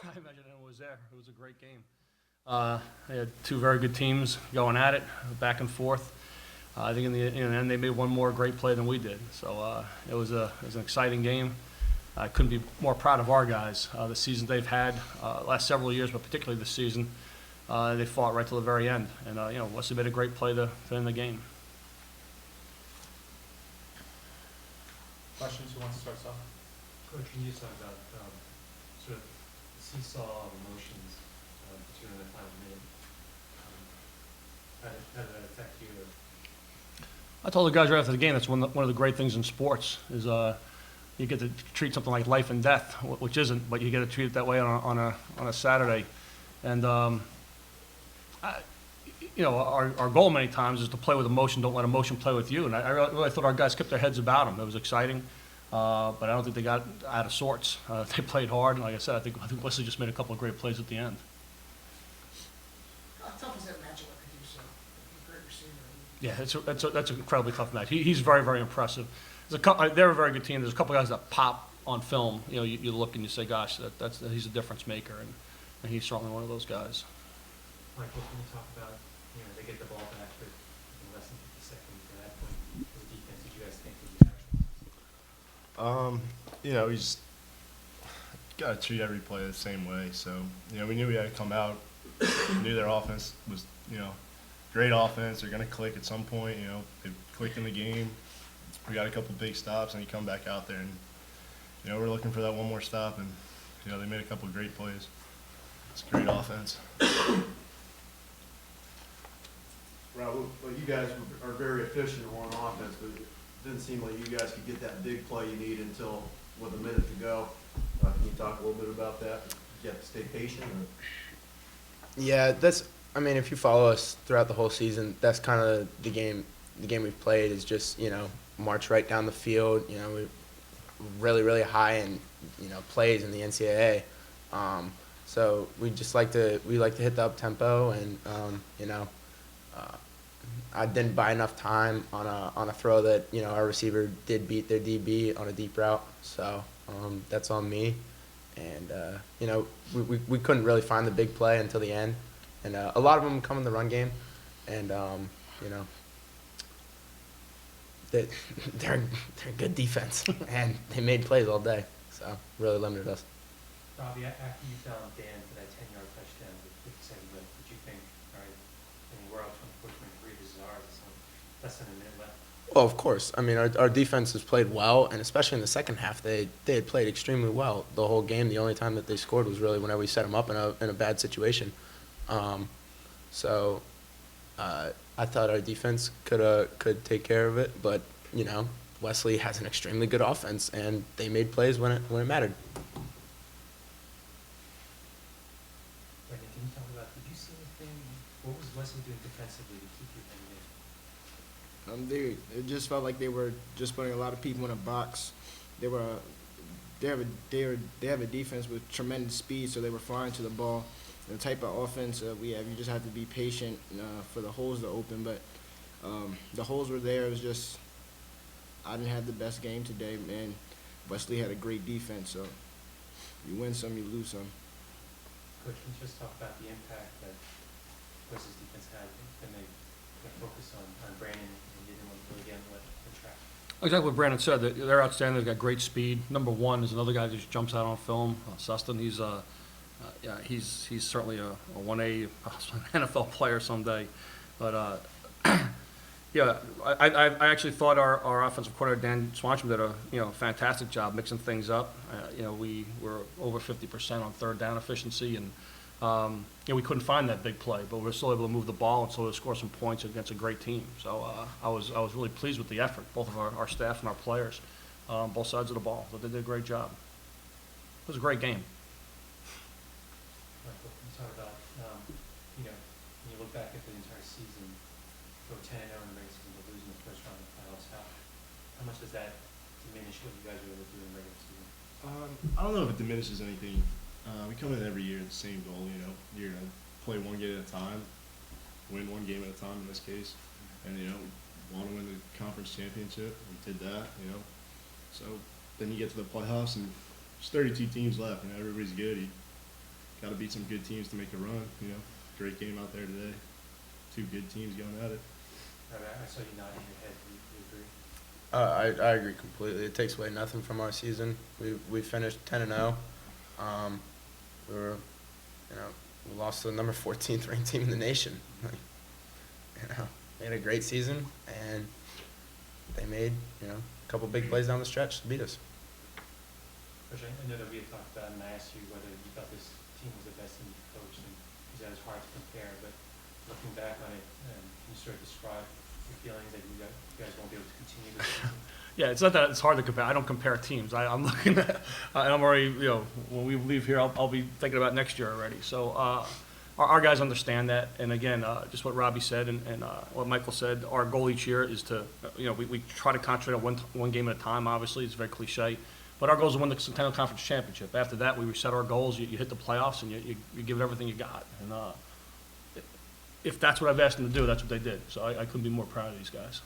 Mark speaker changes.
Speaker 1: I imagine everyone was there. It was a great game. They had two very good teams going at it, back and forth. I think in the end they made one more great play than we did. So it was an exciting game. I couldn't be more proud of our guys. The season they've had, last several years, but particularly this season, they fought right till the very end. And Wesley made a great play to end the game.
Speaker 2: Questions? Who wants to start us off?
Speaker 3: Coach, can you talk about sort of the seesaw of emotions during the final minute? How did that affect you?
Speaker 1: I told the guys right after the game that's one of the great things in sports is you get to treat something like life and death, which isn't, but you get to treat it that way on a Saturday. And our goal many times is to play with emotion. Don't let emotion play with you. And I really thought our guys kept their heads about them. It was exciting, but I don't think they got out of sorts. They played hard, and like I said, I think Wesley just made a couple of great plays at the end.
Speaker 4: How tough is that matchup with you, so great receiver?
Speaker 1: Yeah, that's an incredibly tough match. He's very, very impressive. They're a very good team. There's a couple of guys that pop on film. You look and you say, gosh, he's a difference maker, and he's certainly one of those guys.
Speaker 3: Michael, can you talk about, they get the ball back with less than 50 seconds at that point. As a defense, did you guys think that you actually?
Speaker 5: He's got to treat every play the same way. So, we knew we had to come out. We knew their offense was, great offense. They're going to click at some point. They've clicked in the game. We got a couple big stops, and you come back out there, and, we're looking for that one more stop, and, they made a couple great plays. It's a great offense.
Speaker 6: Well, you guys are very efficient on offense, but it didn't seem like you guys could get that big play you need until with a minute to go. Can you talk a little bit about that? You have to stay patient? Or?
Speaker 7: Yeah, if you follow us throughout the whole season, that's kind of the game we've played is just, march right down the field, we're really, really high in, plays in the NCAA. So we just like to hit the up tempo, and I didn't buy enough time on a throw that our receiver did beat their DB on a deep route, so that's on me. And we couldn't really find the big play until the end, and a lot of them come in the run game, and they're a good defense, and they made plays all day, so really limited us.
Speaker 3: Robbie, after you found Dan for that 10-yard touchdown with 57 left, did you think, all right, we're out 24-23, this is ours, it's less than a minute left?
Speaker 7: Well, of course. Our defense has played well, and especially in the second half, they had played extremely well the whole game. The only time that they scored was really whenever we set them up in a bad situation. So I thought our defense could take care of it, but Wesley has an extremely good offense, and they made plays when it mattered.
Speaker 3: Brandon, can you talk about, did you see anything, what was Wesley doing defensively to keep you in there?
Speaker 8: It just felt like they were just putting a lot of people in a box. They have a defense with tremendous speed, so they were flying to the ball. The type of offense we have, you just have to be patient for the holes to open. But the holes were there. It was just I didn't have the best game today, man. Wesley had a great defense, so you win some, you lose some.
Speaker 3: Coach, can you just talk about the impact that Wesley's defense had when they focused on Brandon and didn't want to really get him the track?
Speaker 1: Exactly what Brandon said. They're outstanding. They've got great speed. Number one is another guy that just jumps out on film. Sustin, he's certainly a 1A NFL player someday. But I actually thought our offensive coordinator Dan Swanstrom did a fantastic job mixing things up. We were over 50% on third down efficiency, and we couldn't find that big play, but we were still able to move the ball and still score some points against a great team. So I was really pleased with the effort, both of our staff and our players, both sides of the ball. So they did a great job. It was a great game.
Speaker 3: Michael, can you talk about, when you look back at the entire season, go 10-0 in the regular season, but losing the first round of the playoffs, how much does that diminish what you guys were able to do in the regular season?
Speaker 5: I don't know if it diminishes anything. We come in every year with the same goal, You're going to play one game at a time, win one game at a time in this case. And, we want to win the conference championship. We did that, So then you get to the playoffs, and there's 32 teams left, everybody's good. got to beat some good teams to make a run. You know, great game out there today. Two good teams going at it.
Speaker 3: Robbie, I saw you nodding your head. Do you agree?
Speaker 7: I agree completely. It takes away nothing from our season. We finished 10-0. We were, we lost to the number 14th ranked team in the nation. They had a great season, and they made a couple big plays down the stretch to beat us.
Speaker 3: Coach, I know that we had talked about, and I asked you whether you thought this team was the best team you've coached, and you said it's hard to compare, but looking back on it, can you sort of describe your feelings that you guys won't be able to continue this season?
Speaker 1: Yeah, it's not that it's hard to compare. I don't compare teams. I'm looking at, and I'm already, when we leave here, I'll be thinking about next year already. So our guys understand that. And again, just what Robbie said and what Michael said, our goal each year is to, we try to concentrate on one game at a time, obviously. It's very cliche. But our goal is to win the Centennial Conference Championship. After that, we reset our goals. You hit the playoffs, and you give it everything you got. And if that's what I've asked them to do, that's what they did. So I couldn't be more proud of these guys.